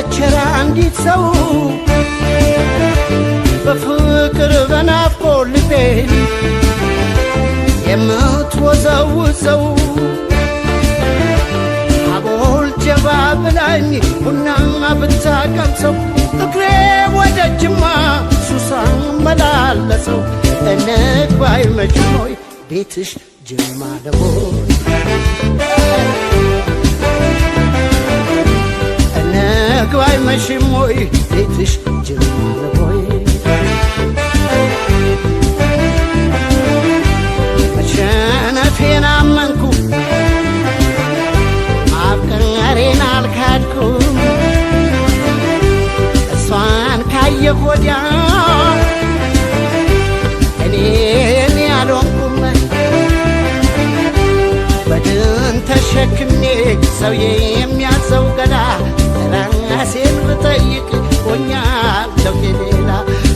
አለችራ አንዲት ሰው በፍቅር በናፍቆት ልቤን የምትወዘውዘው አቦል ጀባ ብላኝ ቡና ብታቀምሰው እግሬ ወደ ጅማ ሱሳን መላለሰው እንግባይ መችሞይ ቤትሽ ጅማ ደቦይ እንግባይ መሽሞይ ቤትሽ ጅማ ደቦይ መሸነፌን አመንኩ ማፍቀሬን አልካድኩም እሷን ካየሁ ወዲያ እኔ አልሆንኩም በድን ተሸክሜ ሰው የሚያዘው ገላ ራሴን ብጠይቅ ሆኛለሁ የሌላ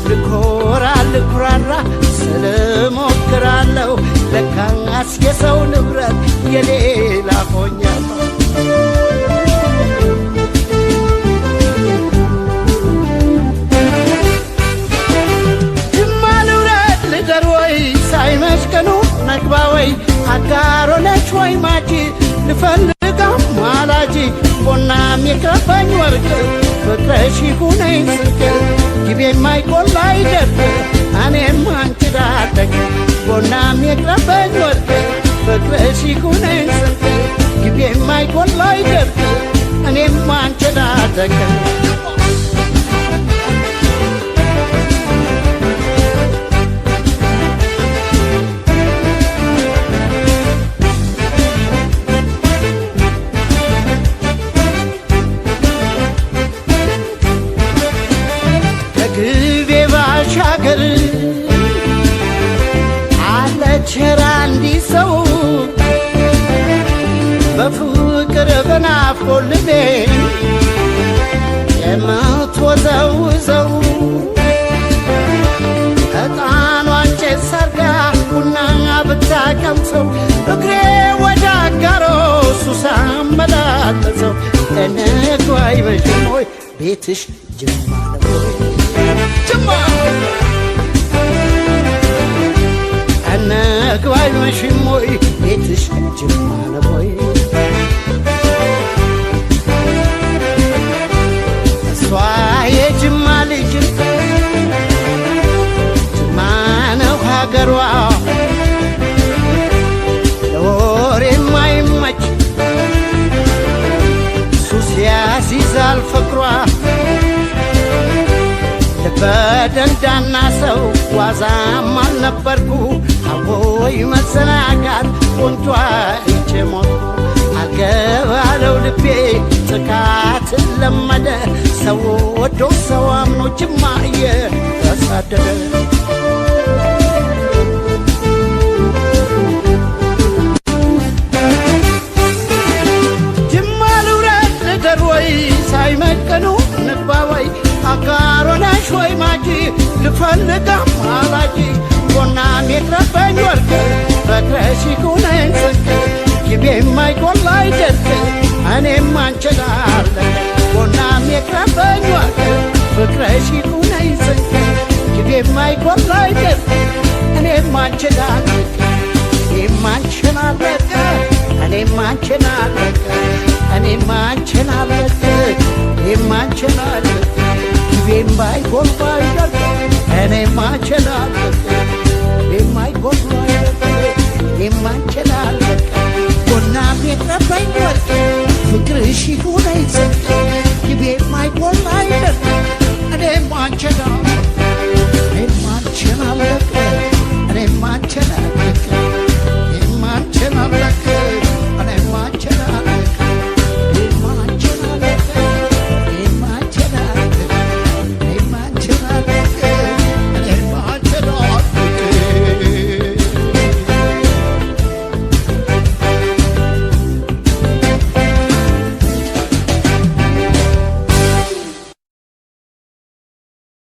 ልኮራ ልኩራራ ስለሞክራለሁ ለካስ የሰው ንብረት የሌላ ሆኛለሁ ጅማ ልውረድ ልደር ወይ ሳይመሽ ቀኑ ነግባ ወይ አጋሮ ነች ወይ ማጂ ልፈልጋም ማላጂ ቦናም የከፋኝ ወርቅ ፍቅረሽ ይሁነኝ ስንቅ ግቤ የማይቆላ አይደርቅ እኔም አንቺ ዳደግ ቦናም የከፋኝ ወርቅ ፍቅረሽ ይሁነኝ ስንቅ ግቤ የማይቆላ አይደርቅ እኔም አንቺ ዳደግ ግቤ ባሻገር አለችራ አንዲት ሰው በፍቅር በናፍቆት ልቤን የምትወዘውዘው ዕጣኗን ጭስ ሰርጋ ቡና ብታቀምሰው እግሬ ወደ አጋሮ ሱሳን መላለሰው እንግባይ መሽሞይ ቤትሽ ጅማ ደቦይ እንግባይ መሽሞይ ቤትሽ ጅማ ደቦይ እሷ የጅማ ልጅ ጅማ ነው ሀገሯ ለወሬ የማይመች ሱስ ያስይዛል ፍቅሯ በደንዳና ሰው ዋዛም አልነበርኩ አቦይ መዘናጋት ቆንጆ አይቼ ሞትኩ አልገባለው ልቤ ጥቃትን ለመደ ሰው ወዶ ሰው አምኖ ጅማ እየተሳደደ ጅማ ልውረድ ልደር ወይ ሳይመቀኑ ንግባ ወይ አጋሮ ነሽ ወይ ማጂ ልፈልጋም አላጂ ቦናም የቅረበኝ ወርቅ ፍቅረሽ ይሁነኝ ስንቅ ግቤ የማይቆላ አይደርቅ እኔም አንቺን አለቅ ቦናም የቅረበኝ ወርቅ ፍቅረሽ ይሁነኝ ስንቅ ግቤ የማይቆላ አይደርቅ እኔም አንቺን አለቅ እኔም አንቺን አለቅ እኔም አንቺን አለቅ እኔም አንቺን አለቅ እኔም አንቺን አለቅ ግቤም ባይቆላ አይደርቅ እኔም አንቺን አለቅ ግቤም ባይቆላ አይደርቅ እኔም አንቺን አለቅ ቦናም የቅረበኝ ወርቅ ፍቅርሽ ይሁነኝ ስንቅ ግቤም ባይቆላ አይደርቅ እኔም አንቺን